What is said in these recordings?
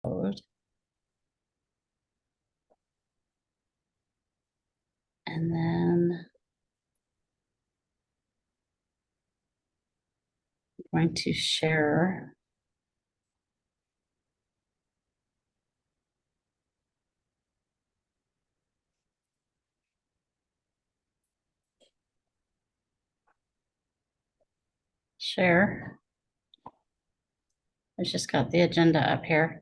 And then I'm going to share. Share. I just got the agenda up here.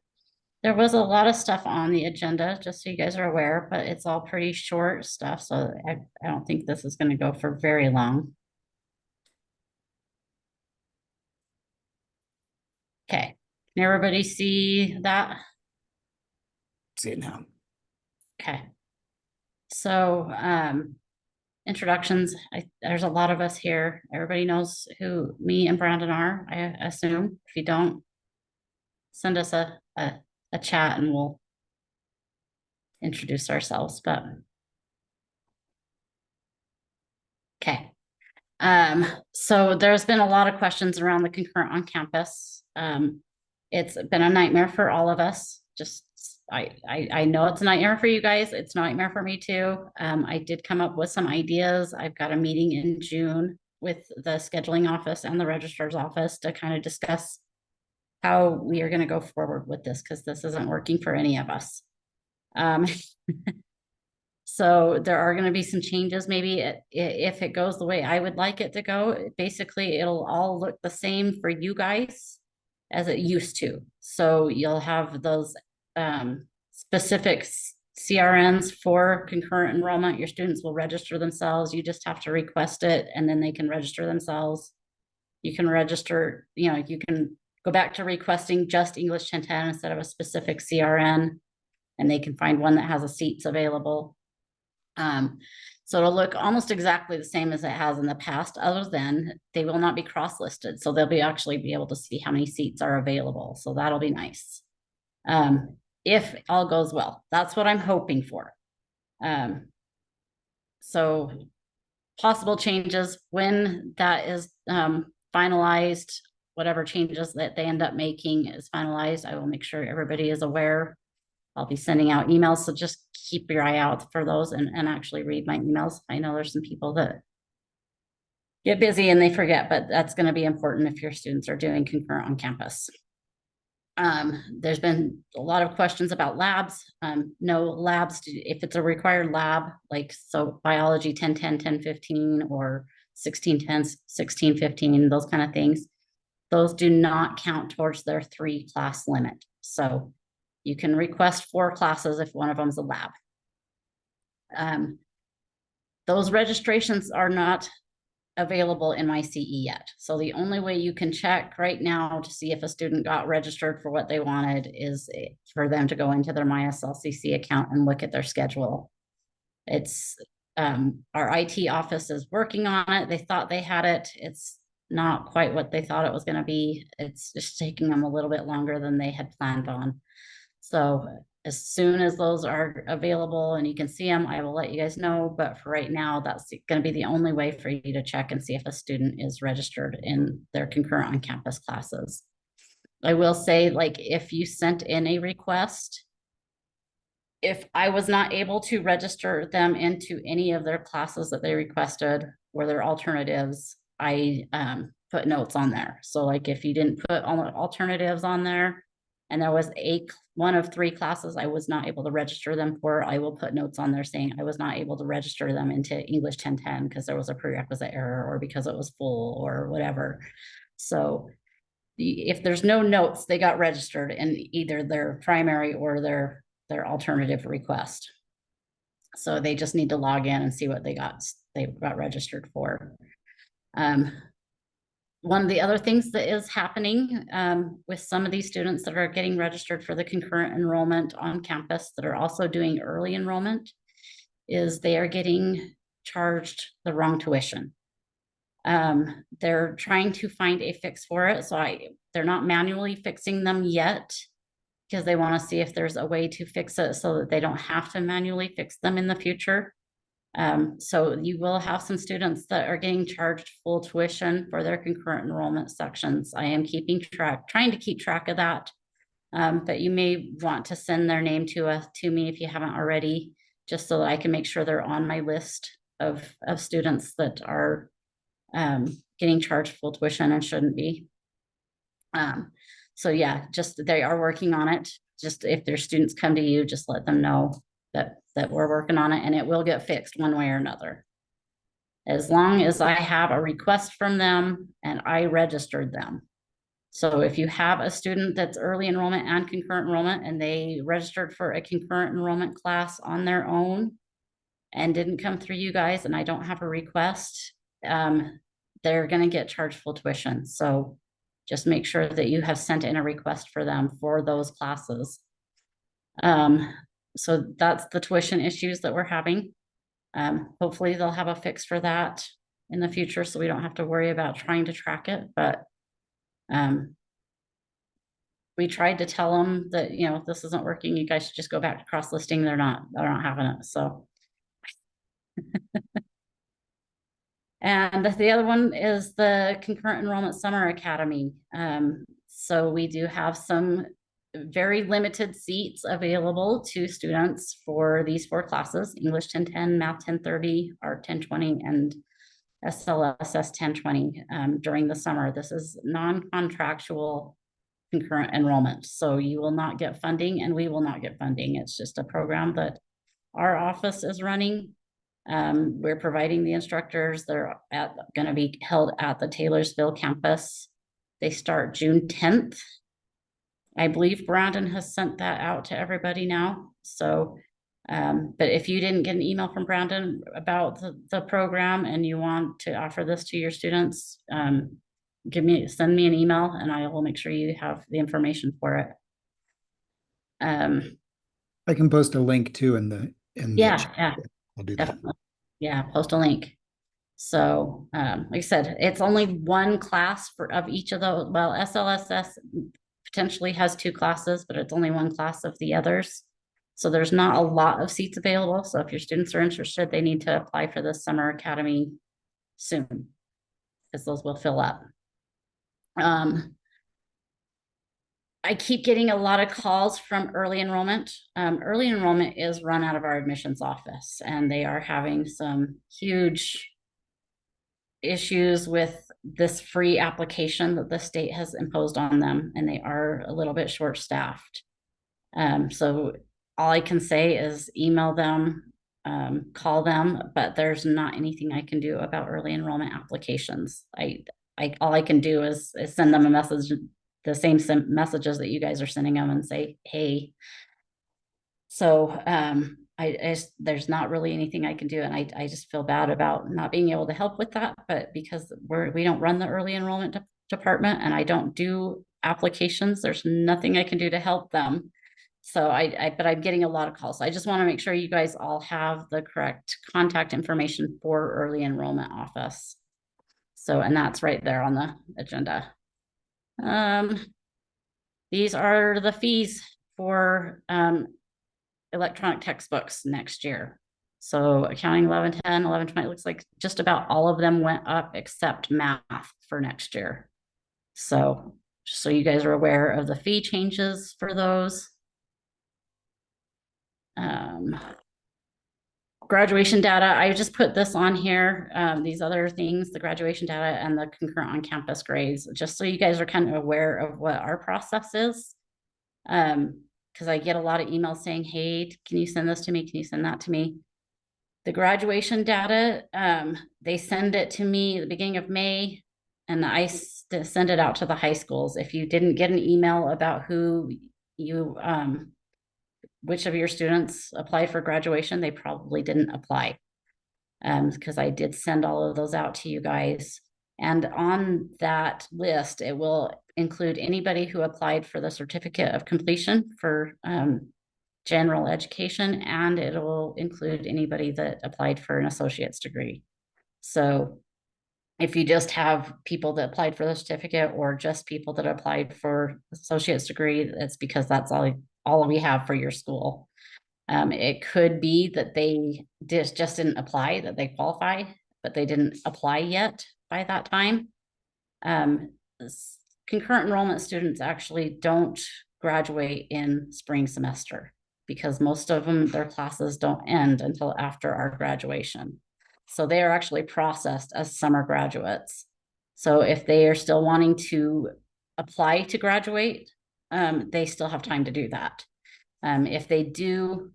There was a lot of stuff on the agenda, just so you guys are aware, but it's all pretty short stuff, so I don't think this is going to go for very long. Okay, can everybody see that? See it now. Okay. So, introductions. There's a lot of us here. Everybody knows who me and Brandon are, I assume. If you don't, send us a chat and we'll introduce ourselves, but okay. So there's been a lot of questions around the concurrent on campus. It's been a nightmare for all of us. Just I know it's a nightmare for you guys. It's a nightmare for me too. I did come up with some ideas. I've got a meeting in June with the scheduling office and the registrar's office to kind of discuss how we are going to go forward with this, because this isn't working for any of us. So there are going to be some changes. Maybe if it goes the way I would like it to go, basically it'll all look the same for you guys as it used to. So you'll have those specific CRNs for concurrent enrollment. Your students will register themselves. You just have to request it and then they can register themselves. You can register, you can go back to requesting just English 1010 instead of a specific CRN, and they can find one that has a seats available. So it'll look almost exactly the same as it has in the past, other than they will not be cross-listed. So they'll actually be able to see how many seats are available. So that'll be nice. If all goes well, that's what I'm hoping for. So possible changes when that is finalized, whatever changes that they end up making is finalized, I will make sure everybody is aware. I'll be sending out emails, so just keep your eye out for those and actually read my emails. I know there's some people that get busy and they forget, but that's going to be important if your students are doing concurrent on campus. There's been a lot of questions about labs. No labs, if it's a required lab, like so biology 1010, 1015, or 1610, 1615, those kind of things, those do not count towards their 3-class limit. So you can request 4 classes if one of them is a lab. Those registrations are not available in my CE yet. So the only way you can check right now to see if a student got registered for what they wanted is for them to go into their My SLCC account and look at their schedule. It's our IT office is working on it. They thought they had it. It's not quite what they thought it was going to be. It's just taking them a little bit longer than they had planned on. So as soon as those are available and you can see them, I will let you guys know. But for right now, that's going to be the only way for you to check and see if a student is registered in their concurrent on campus classes. I will say, like, if you sent in a request, if I was not able to register them into any of their classes that they requested or their alternatives, I put notes on there. So like if you didn't put all the alternatives on there, and there was one of 3 classes I was not able to register them for, I will put notes on there saying I was not able to register them into English 1010 because there was a prerequisite error or because it was full or whatever. So if there's no notes, they got registered in either their primary or their alternative request. So they just need to log in and see what they got registered for. One of the other things that is happening with some of these students that are getting registered for the concurrent enrollment on campus that are also doing early enrollment is they are getting charged the wrong tuition. They're trying to find a fix for it. So they're not manually fixing them yet because they want to see if there's a way to fix it so that they don't have to manually fix them in the future. So you will have some students that are getting charged full tuition for their concurrent enrollment sections. I am trying to keep track of that. But you may want to send their name to me if you haven't already, just so that I can make sure they're on my list of students that are getting charged full tuition and shouldn't be. So yeah, just they are working on it. Just if their students come to you, just let them know that we're working on it, and it will get fixed one way or another. As long as I have a request from them and I registered them. So if you have a student that's early enrollment and concurrent enrollment and they registered for a concurrent enrollment class on their own and didn't come through you guys and I don't have a request, they're going to get charged full tuition. So just make sure that you have sent in a request for them for those classes. So that's the tuition issues that we're having. Hopefully they'll have a fix for that in the future, so we don't have to worry about trying to track it, but we tried to tell them that, you know, if this isn't working, you guys should just go back to cross-listing. They're not having it, so. And the other one is the Concurrent Enrollment Summer Academy. So we do have some very limited seats available to students for these 4 classes: English 1010, Math 1030, Art 1020, and SLCC 1020 during the summer. This is non-contractual concurrent enrollment. So you will not get funding and we will not get funding. It's just a program that our office is running. We're providing the instructors. They're going to be held at the Taylorsville campus. They start June 10th. I believe Brandon has sent that out to everybody now. So, but if you didn't get an email from Brandon about the program and you want to offer this to your students, send me an email and I will make sure you have the information for it. I can post a link too in the Yeah, I'll do definitely. that. Yeah, post a link. So, like I said, it's only one class of each of those. Well, SLSS potentially has 2 classes, but it's only one class of the others. So there's not a lot of seats available. So if your students are interested, they need to apply for the summer academy soon, because those will fill up. I keep getting a lot of calls from early enrollment. Early enrollment is run out of our admissions office, and they are having some huge issues with this free application that the state has imposed on them, and they are a little bit short-staffed. So all I can say is email them, call them, but there's not anything I can do about early enrollment applications. All I can do is send them a message, the same messages that you guys are sending them, and say, hey. So there's not really anything I can do, and I just feel bad about not being able to help with that. But because we don't run the early enrollment department, and I don't do applications, there's nothing I can do to help them. So but I'm getting a lot of calls. So I just want to make sure you guys all have the correct contact information for early enrollment office. So, and that's right there on the agenda. These are the fees for electronic textbooks next year. So accounting 1110, 1120, looks like just about all of them went up except math for next year. So just so you guys are aware of the fee changes for those. Graduation data, I just put this on here, these other things, the graduation data and the concurrent on-campus grades, just so you guys are kind of aware of what our process is. Because I get a lot of emails saying, hey, can you send this to me? Can you send that to me? The graduation data, they send it to me at the beginning of May, and I send it out to the high schools. If you didn't get an email about who you, which of your students applied for graduation, they probably didn't apply, because I did send all of those out to you guys. And on that list, it will include anybody who applied for the certificate of completion for general education, and it will include anybody that applied for an associate's degree. So if you just have people that applied for the certificate or just people that applied for associate's degree, it's because that's all we have for your school. It could be that they just didn't apply, that they qualify, but they didn't apply yet by that time. Concurrent enrollment students actually don't graduate in spring semester, because most of them, their classes don't end until after our graduation. So they are actually processed as summer graduates. So if they are still wanting to apply to graduate, they still have time to do that. If they do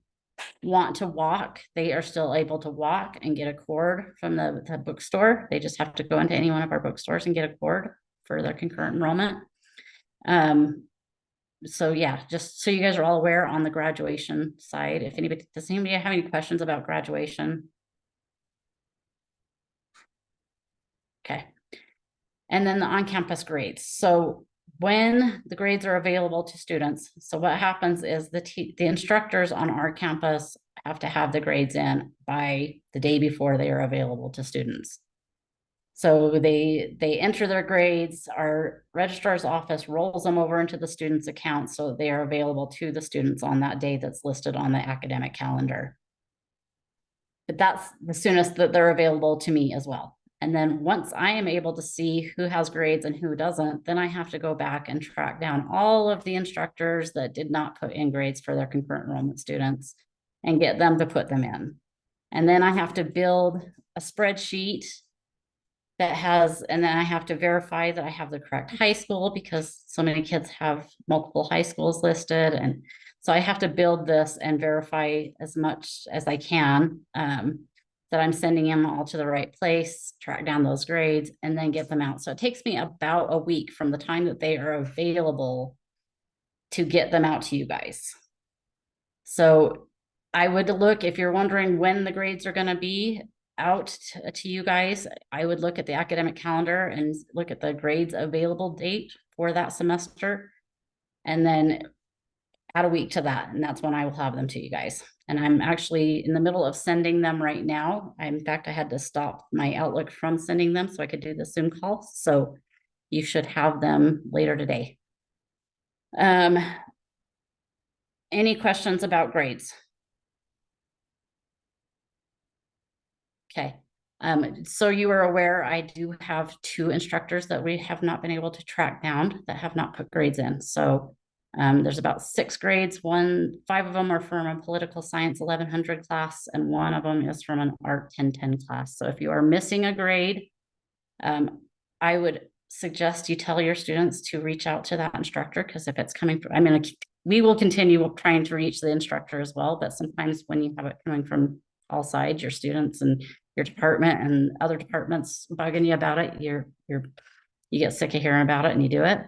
want to walk, they are still able to walk and get a cord from the bookstore. They just have to go into any one of our bookstores and get a cord for their concurrent enrollment. So yeah, just so you guys are all aware on the graduation side. If anybody, does anybody have any questions about graduation? Okay. And then the on-campus grades. So when the grades are available to students, so what happens is the instructors on our campus have to have the grades in by the day before they are available to students. So they enter their grades, our registrar's office rolls them over into the student's account so they are available to the students on that day that's listed on the academic calendar. But that's the soonest that they're available to me as well. And then once I am able to see who has grades and who doesn't, then I have to go back and track down all of the instructors that did not put in grades for their concurrent enrollment students and get them to put them in. And then I have to build a spreadsheet that has, and then I have to verify that I have the correct high school because so many kids have multiple high schools listed. And so I have to build this and verify as much as I can that I'm sending them all to the right place, track down those grades, and then get them out. So it takes me about a week from the time that they are available to get them out to you guys. So I would look, if you're wondering when the grades are going to be out to you guys, I would look at the academic calendar and look at the grades available date for that semester, and then add a week to that. And that's when I will have them to you guys. And I'm actually in the middle of sending them right now. In fact, I had to stop my Outlook from sending them so I could do the Zoom call. So you should have them later today. Any questions about grades? Okay. So you are aware, I do have 2 instructors that we have not been able to track down that have not put grades in. So there's about 6 grades. 5 of them are from a political science 1100 class, and 1 of them is from an art 1010 class. So if you are missing a grade, I would suggest you tell your students to reach out to that instructor, because if it's coming from, I mean, we will continue trying to reach the instructor as well, but sometimes when you have it coming from all sides, your students and your department and other departments bugging you about it, you get sick of hearing about it and you do it.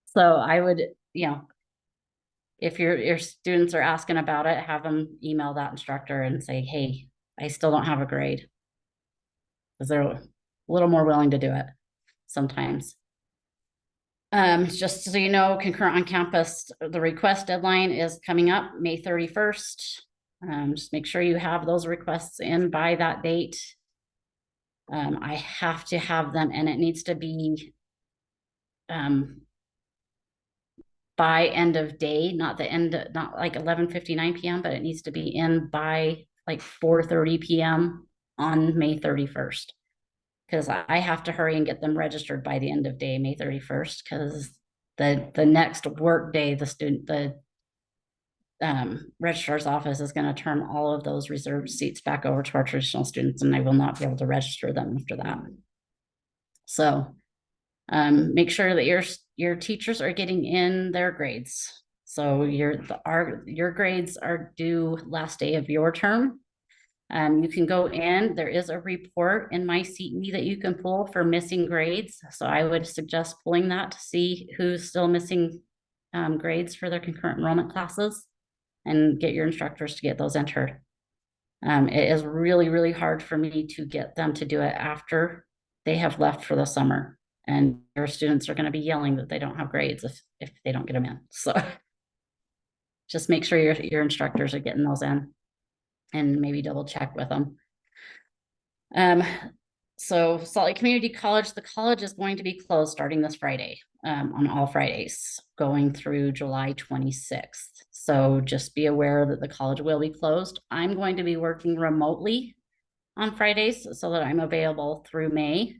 So I would, if your students are asking about it, have them email that instructor and say, hey, I still don't have a grade. Because they're a little more willing to do it sometimes. Just so you know, concurrent on campus, the request deadline is coming up May 31st. Just make sure you have those requests in by that date. I have to have them, and it needs to be by end of day, not like 11:59 p.m., but it needs to be in by like 4:30 p.m. on May 31st. Because I have to hurry and get them registered by the end of day, May 31st, because the next work day, the registrar's office is going to turn all of those reserved seats back over to our traditional students, and I will not be able to register them after that. So make sure that your teachers are getting in their grades. So your grades are due last day of your term. You can go in, there is a report in my CE that you can pull for missing grades. So I would suggest pulling that to see who's still missing grades for their concurrent enrollment classes, and get your instructors to get those entered. It is really, really hard for me to get them to do it after they have left for the summer. And your students are going to be yelling that they don't have grades if they don't get them in. So just make sure your instructors are getting those in, and maybe double check with them. So Salt Lake Community College, the college is going to be closed starting this Friday, on all Fridays, going through July 26th. So just be aware that the college will be closed. I'm going to be working remotely on Fridays so that I'm available through May.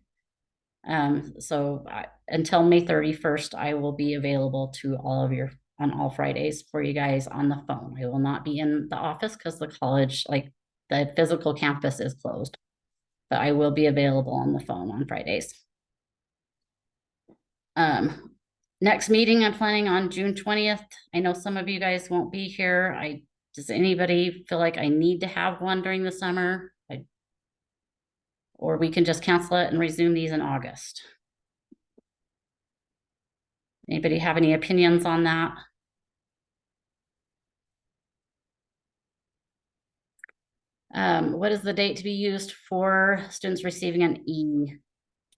Until May 31st, I will be available to all of your, on all Fridays for you guys on the phone. I will not be in the office because the college, like the physical campus is closed, but I will be available on the phone on Fridays. Next meeting, I'm planning on June 20th. I know some of you guys won't be here. Does anybody feel like I need to have one during the summer? Or we can just cancel it and resume these in August. Anybody have any opinions on that? What is the date to be used for students receiving an E?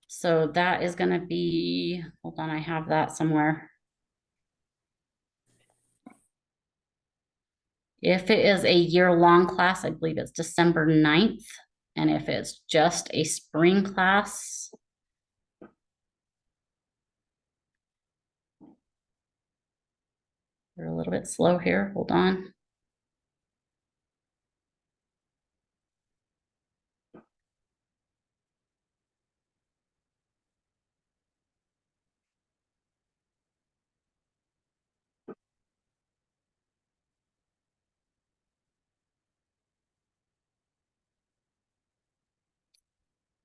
So that is going to be, hold on, I have that somewhere. If it is a year-long class, I believe it's December 9th. And if it's just a spring class, we're a little bit slow here. Hold on.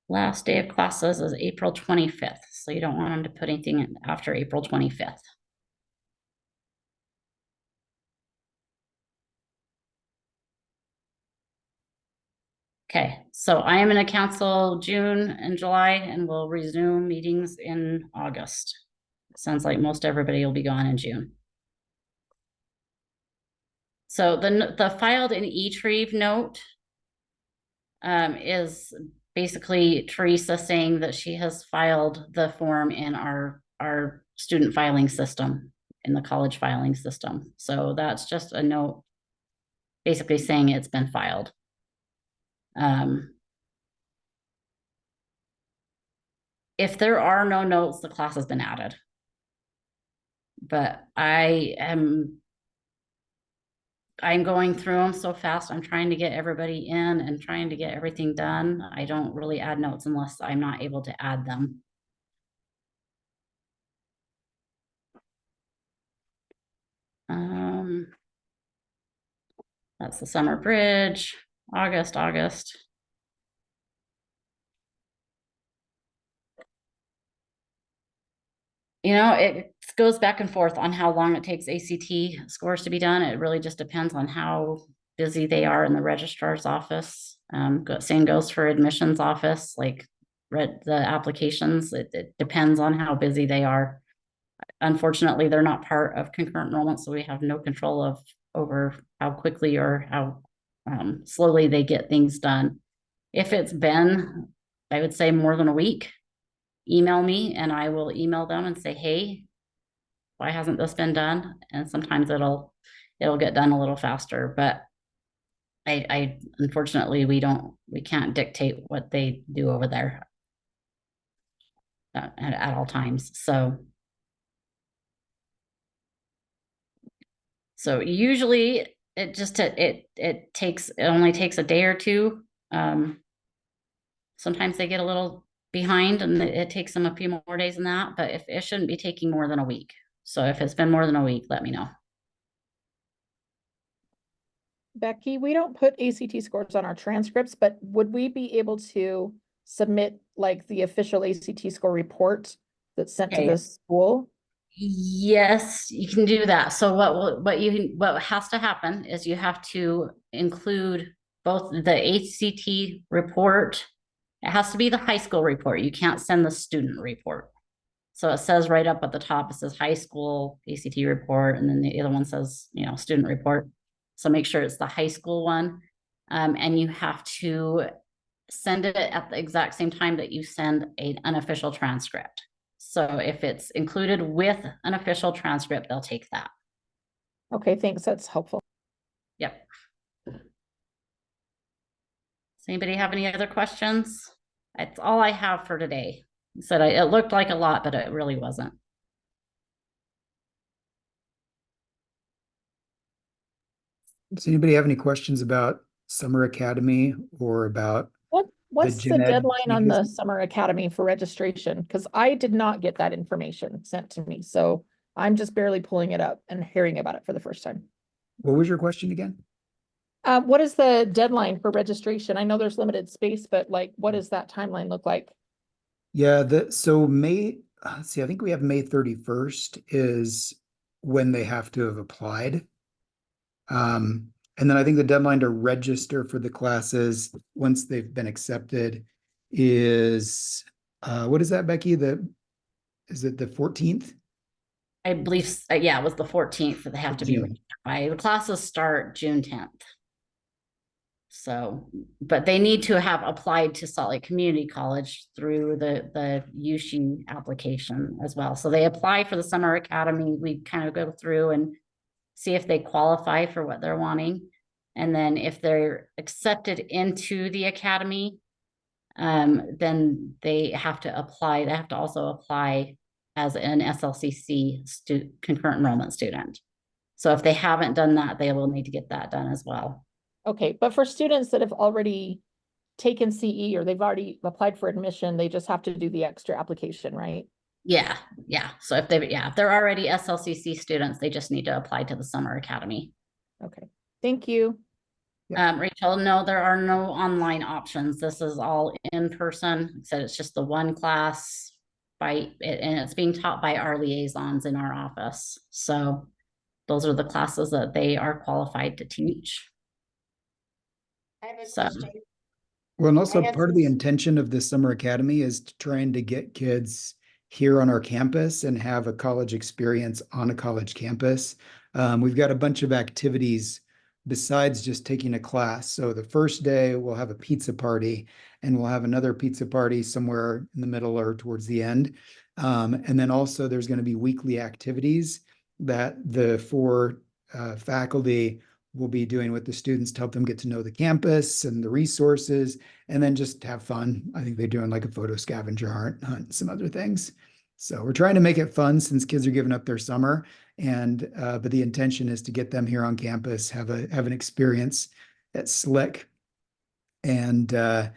Last day of classes is April 25th. So you don't want them to put anything in after April 25th. Okay, so I am going to cancel June and July and we'll resume meetings in August. Sounds like most everybody will be gone in June. So the filed in eTrieve note is basically Teresa saying that she has filed the form in our student filing system, in the college filing system. So that's just a note basically saying it's been filed. If there are no notes, the class has been added. But I'm going through them so fast. I'm trying to get everybody in and trying to get everything done. I don't really add notes unless I'm not able to add them. That's the summer bridge, August. It goes back and forth on how long it takes ACT scores to be done. It really just depends on how busy they are in the registrar's office. Same goes for admissions office, like read the applications. It depends on how busy they are. Unfortunately, they're not part of concurrent enrollment, so we have no control over how quickly or how slowly they get things done. If it's been, I would say, more than a week, email me and I will email them and say, hey, why hasn't this been done? And sometimes it'll get done a little faster, but I unfortunately we can't dictate what they do over there at all times. So usually it only takes a day or two. Sometimes they get a little behind and it takes them a few more days than that, but if it shouldn't be taking more than a week. So if it's been more than a week, let me know. Becky, we don't put ACT scores on our transcripts, but would we be able to submit like the official ACT score report that's sent to Okay. the school? Yes, you can do that. So what has to happen is you have to include both the ACT report. It has to be the high school report. You can't send the student report. So it says right up at the top, it says high school ACT report, and then the other one says, student report. So make sure it's the high school one. And you have to send it at the exact same time that you send an unofficial transcript. So if it's included with an official transcript, they'll take that. Okay, thanks. That's helpful. Yep. Does anybody have any other questions? That's all I have for today. It looked like a lot, but it really wasn't. Does anybody have any questions about Summer Academy or about What's the gen ed deadline on the changes. summer academy for registration? Because I did not get that information sent to me, so I'm just barely pulling it up and hearing about it for the first time. What was your question again? What is the deadline for registration? I know there's limited space, but like, what does that timeline look like? Yeah, so May, let's see, I think we have May 31st is when they have to have applied. And then I think the deadline to register for the classes, once they've been accepted, is what is that, Becky? Is it the 14th? I believe, yeah, it was the 14th that they have to be ready by. The classes start June 10th. So, but they need to have applied to Salt Lake Community College through the USHE application as well. So they apply for the summer academy. We kind of go through and see if they qualify for what they're wanting. And then if they're accepted into the academy, then they have to apply. They have to also apply as an SLCC concurrent enrollment student. So if they haven't done that, they will need to get that done as well. Okay, but for students that have already taken CE or they've already applied for admission, they just have to do the extra application, right? Yeah, yeah. So if they're already SLCC students, they just need to apply to the summer academy. Okay, thank you. Rachel, no, there are no online options. This is all in person. Said it's just the one class and it's being taught by our liaisons in our office. So those are the classes that they are qualified to teach. I have a So, question. Well, and also I had part of the some- intention of this summer academy is trying to get kids here on our campus and have a college experience on a college campus. We've got a bunch of activities besides just taking a class. So the first day we'll have a pizza party and we'll have another pizza party somewhere in the middle or towards the end. And then also there's going to be weekly activities that the four faculty will be doing with the students to help them get to know the campus and the resources, and then just have fun. I think they're doing like a photo scavenger hunt and some other things. So we're trying to make it fun since kids are giving up their summer, and but the intention is to get them here on campus, have an experience at Slick, and we're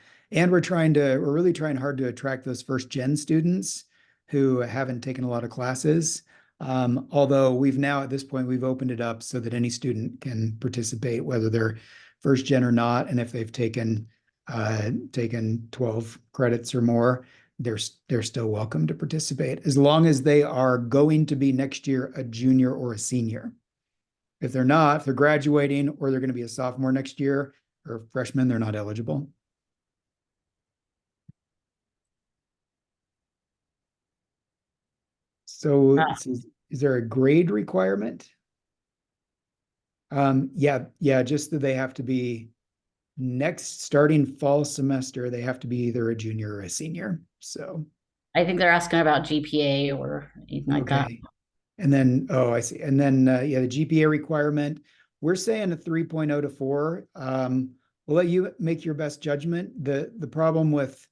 really trying hard to attract those first gen students who haven't taken a lot of classes. Although we've now at this point, we've opened it up so that any student can participate, whether they're first gen or not. And if they've taken 12 credits or more, they're still welcome to participate as long as they are going to be next year a junior or a senior. If they're not, if they're graduating or they're going to be a sophomore next year or freshman, they're not eligible. So is there a grade requirement? Yeah, just that they have to be starting fall semester, they have to be either a junior or a senior. So I think they're asking about GPA or anything like that. okay. And then, oh, I see. And then, yeah, the GPA requirement, we're saying a 3.0 to 4. We'll let you make your best judgment. The problem with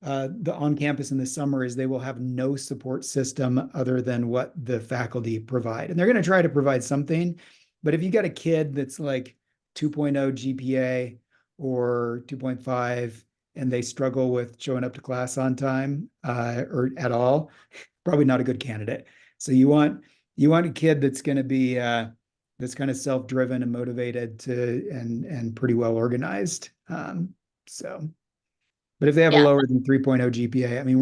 the on campus in the summer is they will have no support system other than what the faculty provide. And they're going to try to provide something. But if you got a kid that's like 2.0 GPA or 2.5 and they struggle with showing up to class on time or at all, probably not a good candidate. So you want a kid that's going to be that's kind of self-driven and motivated and pretty well organized. So. But if they have a lower than 3.0 GPA, I mean,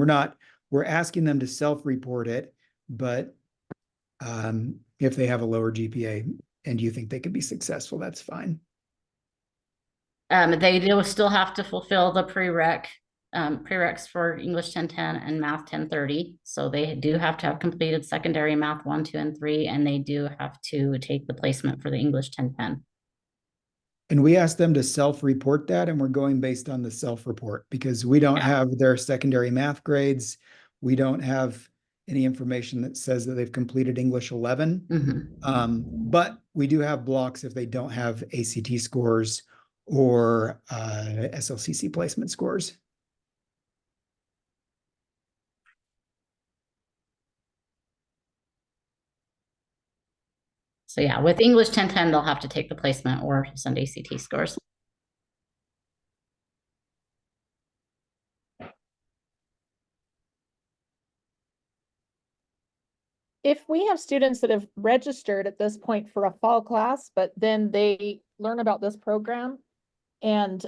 we're asking them to self-report it, but if they have a lower GPA and you think they could be successful, that's fine. They do still have to fulfill the prereqs for English 1010 and Math 1030. So they do have to have completed secondary Math 1, 2, and 3, and they do have to take the placement for the English 1010. And we asked them to self-report that, and we're going based on the self-report because we don't have their secondary math grades. We don't have any information that says that they've completed English 11. But we do have blocks if they don't have ACT scores or SLCC placement scores. So yeah, with English 1010, they'll have to take the placement or send ACT scores. if we have students that have registered at this point for a fall class, but then they learn about this program and,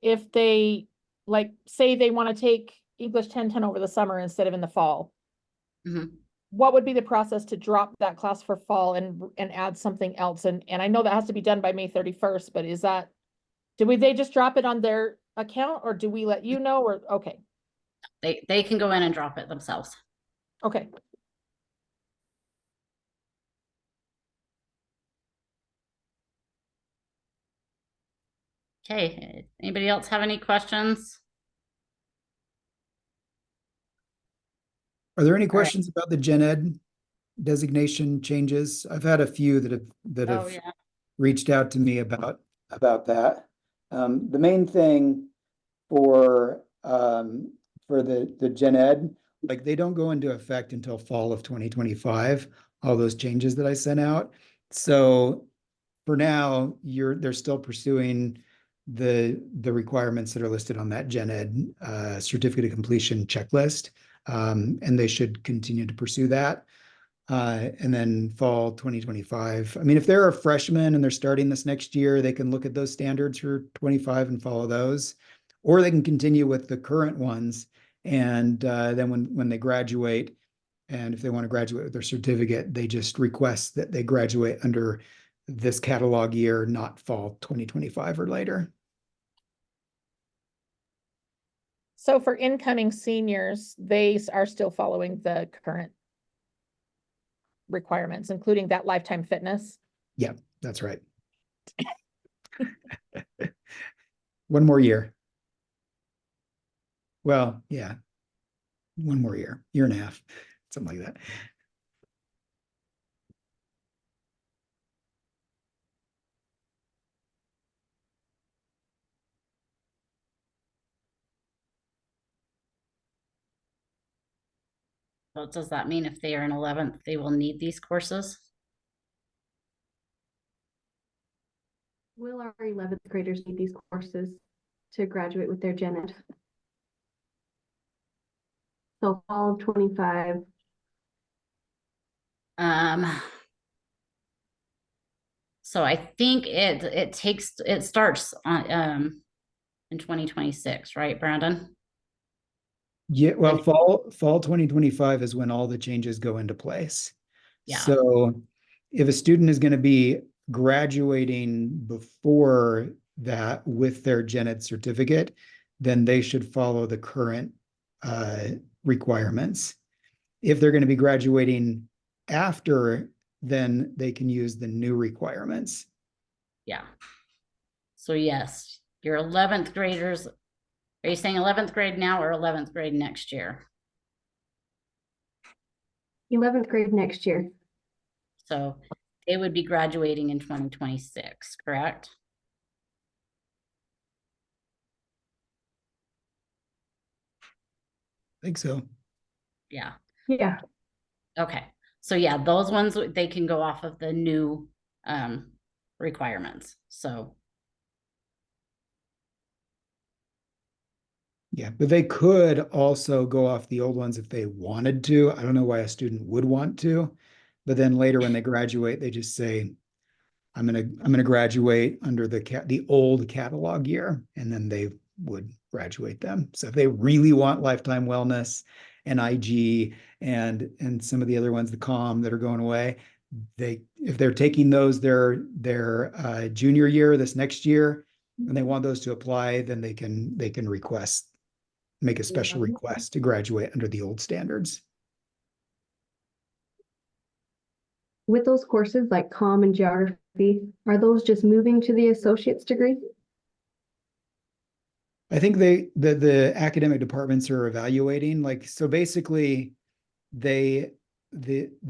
if they, like, say they want to take English 1010 over the summer instead of in the fall, Mhm. what would be the process to drop that class for fall and add something else? And I know that has to be done by May 31st, but is that, they just drop it on their account or do we let you know or, okay, They can go in and drop it themselves. okay. Okay, anybody else have any questions? Are there any All right. questions about the gen ed designation changes? I've had a few that Oh, have yeah. reached out to me about that. The main thing for the gen ed, like they don't go into effect until fall of 2025, all those changes that I sent out. So for now, they're still pursuing the requirements that are listed on that gen ed certificate of completion checklist. And they should continue to pursue that. And then fall 2025. I mean, if they're a freshman and they're starting this next year, they can look at those standards for 25 and follow those, or they can continue with the current ones. And then when they graduate, and if they want to graduate with their certificate, they just request that they graduate under this catalog year, not fall 2025 or later. So for incoming seniors, they are still following the current requirements, including that lifetime fitness. Yeah, that's right. One more year. Well, yeah, one more year and a half, something like that. What does that mean? If they are in 11th, they will need these courses? Will our 11th graders need these courses to graduate with their gen ed? So fall of 25, So I think it starts on in 2026, right, Brandon? Yeah, well, And- fall 2025 is when all the changes go into place. Yeah. So if a student is going to be graduating before that with their gen ed certificate, then they should follow the current requirements. If they're going to be graduating after, then they can use the new requirements. Yeah. So yes, your 11th graders, are you saying 11th grade now or 11th grade next year? 11th grade next year. So they would be graduating in 2026, correct? I think so. Yeah. Yeah. Okay. So yeah, those ones, they can go off of the new requirements. So Yeah, but they could also go off the old ones if they wanted to. I don't know why a student would want to, but then later when they graduate, they just say, I'm gonna graduate under the old catalog year, and then they would graduate them. So if they really want lifetime wellness and IG and some of the other ones, the COM that are going away, if they're taking those their junior year this next year, and they want those to apply, then they can make a special request to graduate under the old standards. With those courses like comm and geography, are those just moving to the associate's degree? I think the academic departments are evaluating, like, so basically the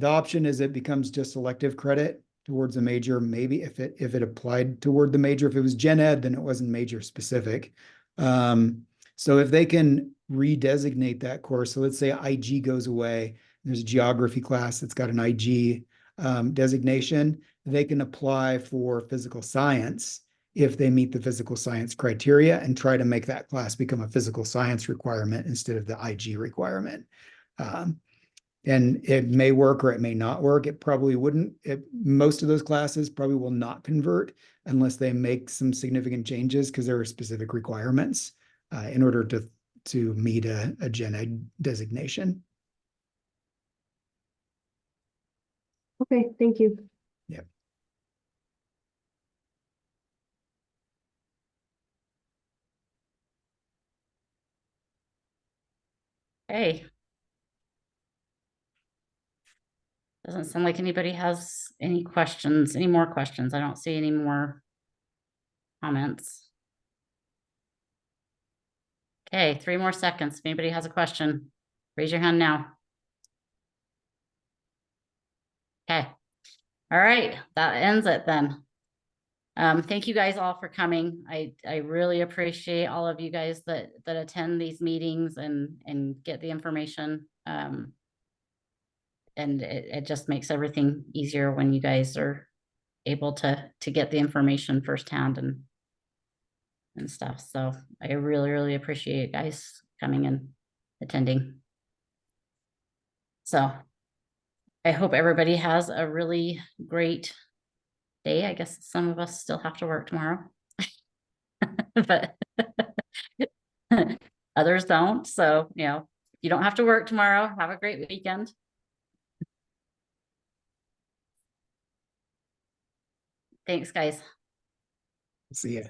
option is it becomes just elective credit towards a major, maybe if it applied toward the major. If it was gen ed, then it wasn't major specific. So if they can redesignate that course, so let's say IG goes away, there's a geography class that's got an IG designation, they can apply for physical science if they meet the physical science criteria and try to make that class become a physical science requirement instead of the IG requirement. And it may work or it may not work. It probably wouldn't. Most of those classes probably will not convert unless they make some significant changes because there are specific requirements in order to meet a Gen Ed designation. Okay, thank you. Yep. Hey. Doesn't sound like anybody has any questions, any more questions. I don't see any more comments. Okay, 3 more seconds. If anybody has a question, raise your hand now. Okay. All right, that ends it then. Thank you guys all for coming. I really appreciate all of you guys that attend these meetings and get the information. And it just makes everything easier when you guys are able to get the information firsthand and stuff. So I really, really appreciate you guys coming and attending. So I hope everybody has a really great day. I guess some of us still have to work tomorrow, but others don't. So, you know, you don't have to work tomorrow. Have a great weekend. Thanks, guys. See ya.